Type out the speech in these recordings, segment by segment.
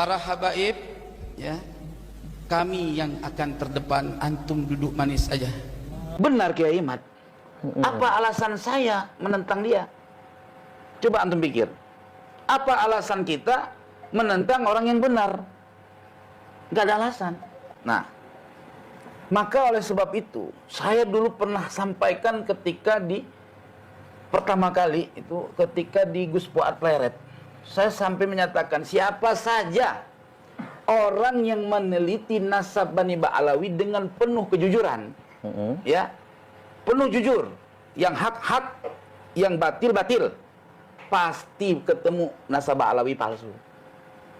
para habaib, ya, kami yang akan terdepan, antum duduk manis aja. Benar Kiai Ahmad. Apa alasan saya menentang dia? Coba antum pikir. Apa alasan kita menentang orang yang benar? Gak ada alasan. Nah, maka oleh sebab itu, saya dulu pernah sampaikan ketika pertama kali itu ketika di Gus Fuad Pleret. Saya sampai menyatakan siapa saja orang yang meneliti nasab Bani Ba'alawi dengan penuh kejujuran, ya, penuh jujur, yang hak-hak, yang batil-batil, pasti ketemu nasab Ba'alawi palsu.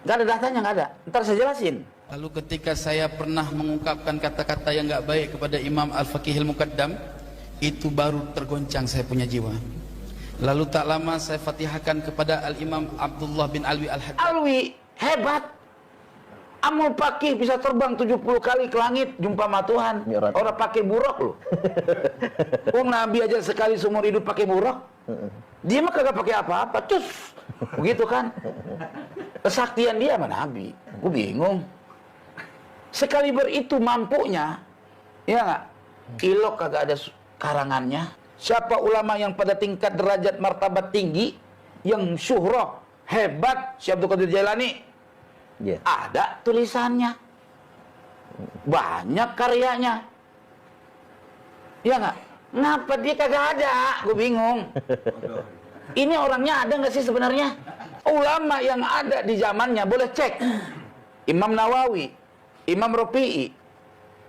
Gak ada datanya, gak ada. Ntar saya jelasin. Lalu ketika saya pernah mengungkapkan kata-kata yang gak baik kepada Imam Al-Faqihil Muqaddam, itu baru tergoncang saya punya jiwa. Lalu tak lama saya fatihahkan kepada Al-Imam Abdullah bin Alwi Al-Haddad. Alwi, hebat. Amul Faqih bisa terbang 70 kali ke langit, jumpa sama Tuhan. Orang pakai buruk loh. Wong Nabi aja sekali seumur hidup pakai buruk. Dia mah kagak pakai apa-apa, cus. Begitu kan? Kesaktian dia sama Nabi. Gue bingung. Sekali itu mampunya, ya nggak? Ilok kagak ada karangannya. Siapa ulama yang pada tingkat derajat martabat tinggi, yang syuhrah, hebat, Syekh Abdul Qadir Jailani, ada tulisannya, banyak karyanya, ya nggak? Kenapa dia kagak ada? Gue bingung. Ini orangnya ada nggak sih sebenarnya? Ulama yang ada di zamannya boleh cek. Imam Nawawi, Imam Rafi'i,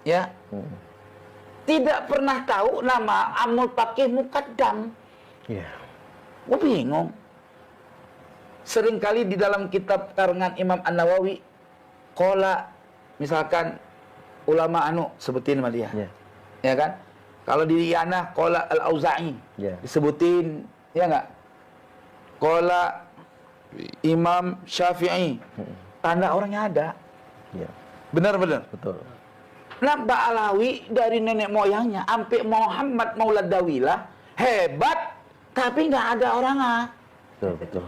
ya, tidak pernah tahu nama Amul Faqih Muqaddam. Gue bingung. Seringkali di dalam kitab karangan Imam An-Nawawi, qala, misalkan ulama sebutin sama dia, ya kan? Kalau di Yana, qala Al-Auza'i, disebutin, ya nggak? Qala Imam Syafi'i, tanda orangnya ada. Benar-benar. Betul. Nah, Ba'alawi dari nenek moyangnya sampai Muhammad Maulad Dawilah hebat, tapi nggak ada orangnya. Betul.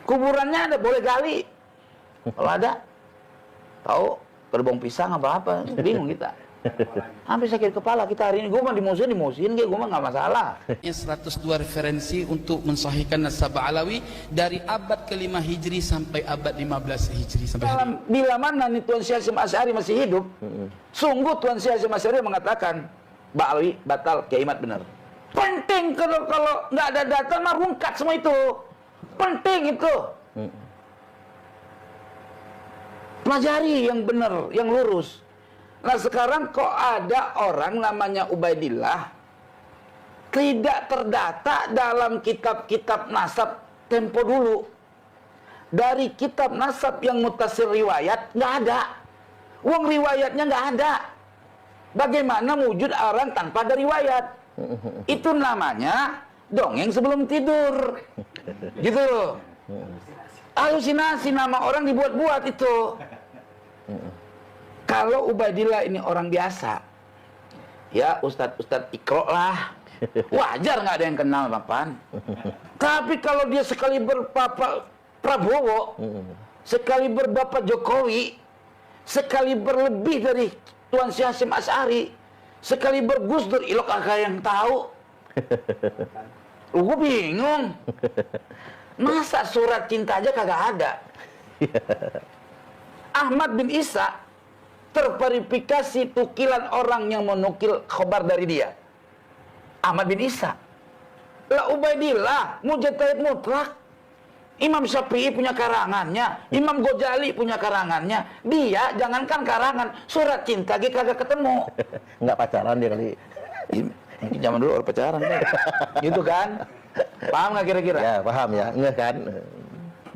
Kuburannya ada, boleh gali. Kalau ada, tahu gerbong pisang apa-apa, bingung kita. Hampir sakit kepala kita hari ini. Gue mah dimusuhin, gue mah nggak masalah. 102 referensi untuk mensahihkan nasab Ba'alawi dari abad ke-5 Hijri sampai abad 15 Hijri sampai hari ini. Bila mana nih Tuan Syekh Hasyim Asy'ari masih hidup, sungguh Tuan Syekh Hasyim Asy'ari mengatakan Ba'alawi batal, Kiai Ahmad benar. Penting kalau nggak ada data mah rungkat semua itu. Penting itu. Pelajari yang benar, yang lurus. Nah sekarang kok ada orang namanya Ubaidillah tidak terdata dalam kitab-kitab nasab tempo dulu. Dari kitab nasab yang mutasir riwayat nggak ada. Uang riwayatnya nggak ada. Bagaimana wujud orang tanpa ada riwayat? Itu namanya dongeng sebelum tidur. Gitu loh. Halusinasi, nama orang dibuat-buat itu. Kalau Ubaidillah ini orang biasa, ya ustadz Iqra lah, wajar nggak ada yang kenal Bapak. Tapi kalau dia sekali berbapak Prabowo, sekali berbapak Jokowi, sekali berlebih dari Tuan Syekh Hasyim Asy'ari, sekali bergus Dur, ilok agak yang tahu. Gue bingung. Masa surat cinta aja kagak ada? Ahmad bin Isa terverifikasi tukilan orang yang menukil khabar dari dia. Ahmad bin Isa. Lah Ubaidillah mujtahid mutlak. Imam Syafi'i punya karangannya, Imam Ghazali punya karangannya. Dia jangankan karangan, surat cinta dia kagak ketemu. Nggak pacaran dia kali. Ini zaman dulu orang pacaran kan. Gitu kan? Paham nggak kira-kira? Ya, paham ya. Enggak kan?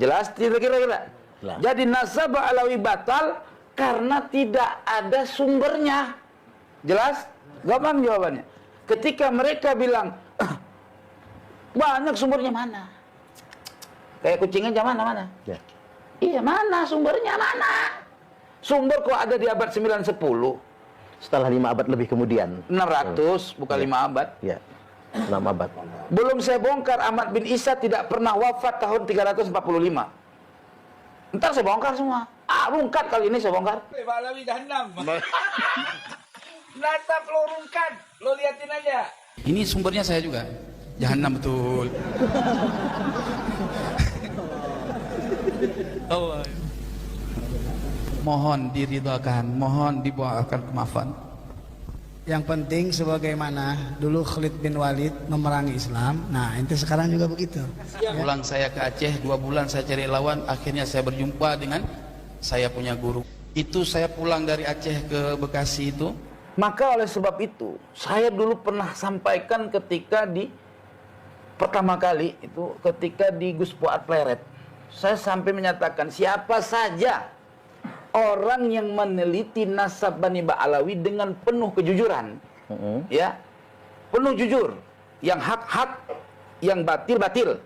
Jelas kira-kira. Jadi nasab Ba'alawi batal karena tidak ada sumbernya. Jelas? Gampang jawabannya. Ketika mereka bilang banyak sumbernya, mana? Kayak kucing aja, mana? Ya. Iya, mana sumbernya, mana? Sumber kok ada di abad 9-10. Setelah 5 abad lebih kemudian. 600, bukan 5 abad. Ya. 6 abad. Belum saya bongkar Ahmad bin Isa tidak pernah wafat tahun 345. Ntar saya bongkar semua. Rungkat kali ini saya bongkar. Balawi Jahannam. Nasab lo rungkat, lo liatin aja. Ini sumbernya saya juga. Jahanam betul. Allah. Mohon diridhakan, mohon dibuatkan kemaafan. Yang penting sebagaimana dulu Khalid bin Walid memerangi Islam, nah ente sekarang juga begitu. Pulang saya ke Aceh 2 bulan saya cari lawan, akhirnya saya berjumpa dengan saya punya guru. Itu saya pulang dari Aceh ke Bekasi itu. Maka oleh sebab itu, saya dulu pernah sampaikan ketika pertama kali itu ketika di Gus Fuad Pleret. Saya sampai menyatakan siapa saja orang yang meneliti nasab Bani Ba'alawi dengan penuh kejujuran, ya, penuh jujur, yang hak-hak, yang batil-batil,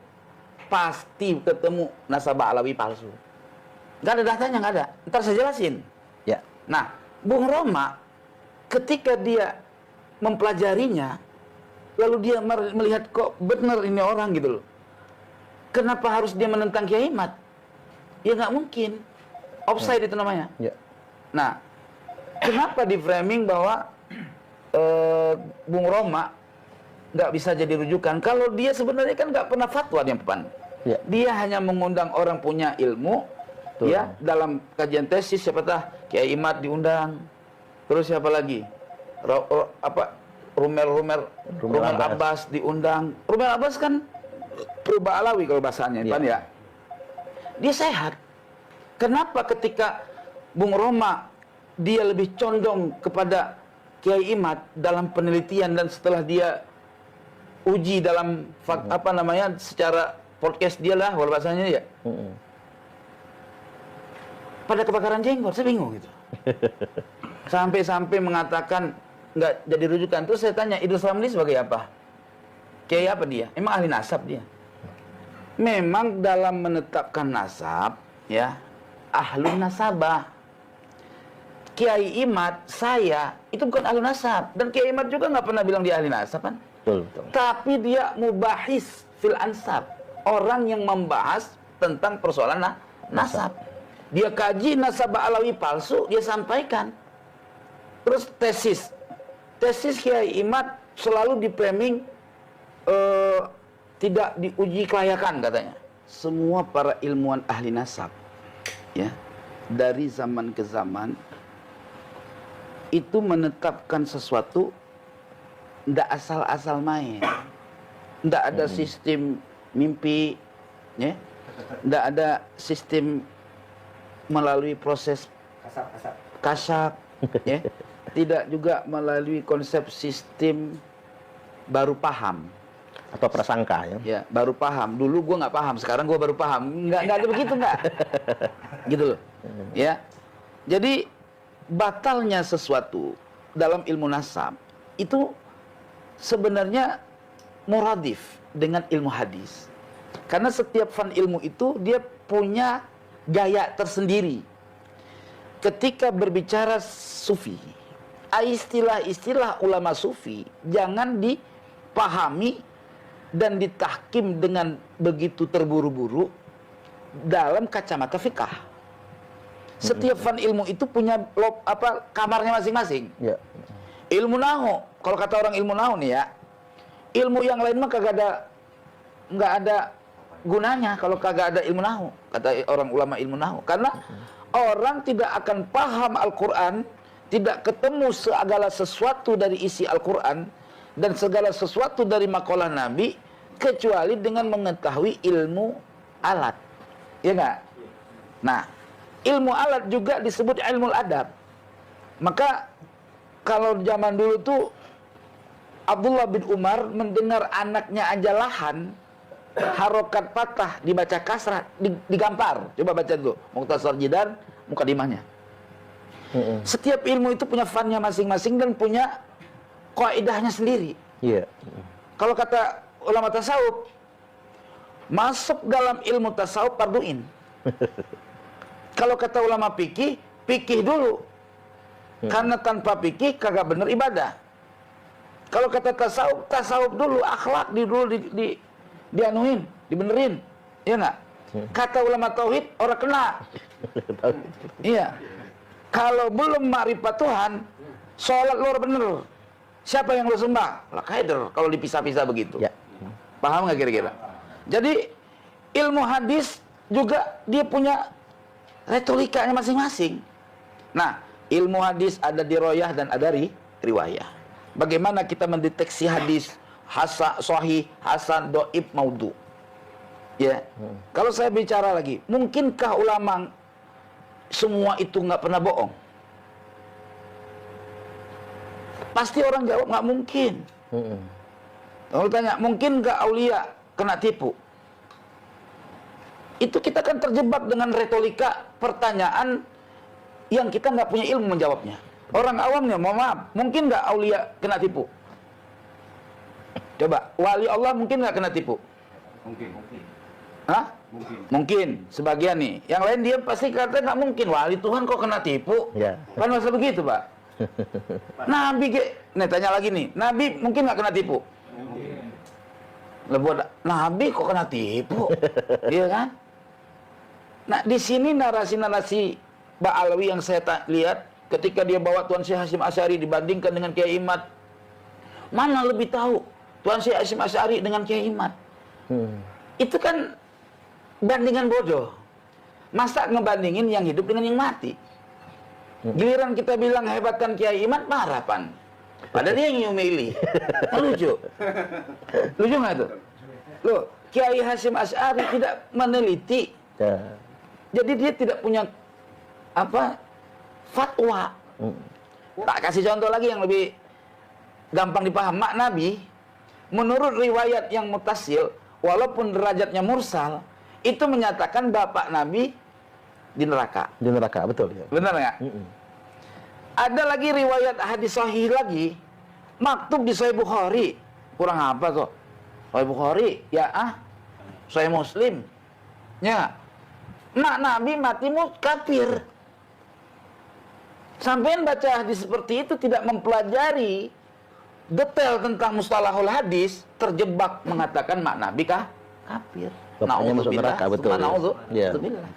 pasti ketemu nasab Ba'alawi palsu. Gak ada datanya, gak ada. Ntar saya jelasin. Ya. Nah, Bung Roma ketika dia mempelajarinya, lalu dia melihat kok benar ini orang gitu loh. Kenapa harus dia menentang Kiai Imad? Ya nggak mungkin. Offside itu namanya. Ya. Nah, kenapa di framing bahwa Bung Roma nggak bisa jadi rujukan? Kalau dia sebenarnya kan nggak pernah fatwa di Empan. Ya. Dia hanya mengundang orang punya ilmu. Betul. Ya, dalam kajian tesis siapa tahu Kiai Imad diundang. Terus siapa lagi? Rumel Abbas diundang. Rumel Abbas kan Purba Alawi kalau bahasanya, ya. Ya. Dia sehat. Kenapa ketika Bung Roma dia lebih condong kepada Kiai Imad dalam penelitian dan setelah dia uji dalam secara podcast dia lah kalau bahasanya ya. Pada kebakaran jenggot, saya bingung gitu. Sampai mengatakan nggak jadi rujukan. Terus saya tanya, Idrus Ramli sebagai apa? Kiai apa dia? Emang ahli nasab dia? Memang dalam menetapkan nasab, ya, ahlun nasabah. Kiai Imad, saya, itu bukan ahli nasab. Dan Kiai Imad juga nggak pernah bilang dia ahli nasab kan? Betul. Tapi dia mubahis fil ansab. Orang yang membahas tentang persoalan nasab. Dia kaji nasab Alawi palsu, dia sampaikan. Terus tesis Kiai Imad selalu di framing tidak diuji kelayakan katanya. Semua para ilmuwan ahli nasab, ya, dari zaman ke zaman itu menetapkan sesuatu ndak asal-asal main. Ndak ada sistem mimpi, ya. Ndak ada sistem melalui proses kasab, ya. Tidak juga melalui konsep sistem baru paham Atau prasangka ya. ya, baru paham. Dulu gue nggak paham, sekarang gue baru paham. Nggak ada begitu, nggak. Gitu loh, ya. Jadi batalnya sesuatu dalam ilmu nasab itu sebenarnya muradif dengan ilmu hadis. Karena setiap fan ilmu itu dia punya gaya tersendiri. Ketika berbicara sufi, istilah-istilah ulama sufi jangan dipahami dan ditahkim dengan begitu terburu-buru dalam kacamata fikah. Setiap fan ilmu itu punya kamarnya masing-masing. Ya. Ilmu nahu, kalau kata orang ilmu nahu nih ya, ilmu yang lain mah nggak ada gunanya kalau kagak ada ilmu nahu, kata orang ulama ilmu nahu. Karena orang tidak akan paham Al-Quran, tidak ketemu segala sesuatu dari isi Al-Quran dan segala sesuatu dari makalah Nabi kecuali dengan mengetahui ilmu alat, ya nggak? Nah, ilmu alat juga disebut ilmu adab. Maka kalau zaman dulu tuh Abdullah bin Umar mendengar anaknya aja lahan, harokat patah dibaca kasrah, digampar. Coba baca dulu Mukhtasar Jidan mukadimahnya. Setiap ilmu itu punya fannya masing-masing dan punya kaidahnya sendiri. Iya. Kalau kata ulama tasawuf, masuk dalam ilmu tasawuf farduin. Kalau kata ulama fikih, fikih dulu. Karena tanpa fikih kagak bener ibadah. Kalau kata tasawuf, tasawuf dulu, akhlak dulu dianuin, dibenerin. Ya enggak? Kata ulama tauhid, orang kena. Iya. Kalau belum makrifat Tuhan, sholat luar bener. Siapa yang lo sembah? Lah Haider, kalau dipisah-pisah begitu. Ya. Paham nggak kira-kira? Jadi ilmu hadis juga dia punya retorikanya masing-masing. Nah, ilmu hadis ada diroyah dan ada riwayah. Bagaimana kita mendeteksi hadis hasan, sahih, hasan, doib, maudhu? Ya, kalau saya bicara lagi, mungkinkah ulama semua itu nggak pernah bohong? Pasti orang jawab nggak mungkin. Kalau tanya, mungkin nggak aulia kena tipu? Itu kita kan terjebak dengan retorika pertanyaan yang kita nggak punya ilmu menjawabnya. Orang awamnya, mohon maaf, mungkin nggak aulia kena tipu? Coba, wali Allah mungkin nggak kena tipu? Mungkin. Hah? Mungkin. Sebagian nih. Yang lain dia pasti kata nggak mungkin. Wali Tuhan kok kena tipu? Ya. Kan masa begitu, Pak? Nabi, nih tanya lagi nih. Nabi mungkin nggak kena tipu? Mungkin. Nabi kok kena tipu? Iya kan? Nah, di sini narasi-narasi Ba'alawi yang saya lihat ketika dia bawa Tuan Syekh Hasyim Asy'ari dibandingkan dengan Kiai Imad. Mana lebih tahu Tuan Syekh Hasyim Asy'ari dengan Kiai Imad? Itu kan bandingan bodoh. Masa ngebandingin yang hidup dengan yang mati? Giliran kita bilang hebatkan Kiai Imad, marah pan. Padahal dia yang milih. Lucu. Lucu nggak tuh? Loh, Kiai Hasyim Asy'ari tidak meneliti. Ya. Jadi dia tidak punya fatwa. Tak kasih contoh lagi yang lebih gampang dipaham. Mak Nabi, menurut riwayat yang mutasil, walaupun derajatnya mursal, itu menyatakan bapak Nabi di neraka. Di neraka, betul ya. Benar nggak? Ada lagi riwayat hadis sahih lagi, maktub di Sahih Bukhari. Kurang apa kok? Sahih Bukhari, ya Sahih Muslim. Ya. Mak Nabi mati kafir. Sampean baca hadis seperti itu tidak mempelajari detail tentang mustalahul hadis, terjebak mengatakan mak Nabi kafir. Bapaknya masuk neraka, betul. Na'udzubillah. Ya. Na'udzubillah.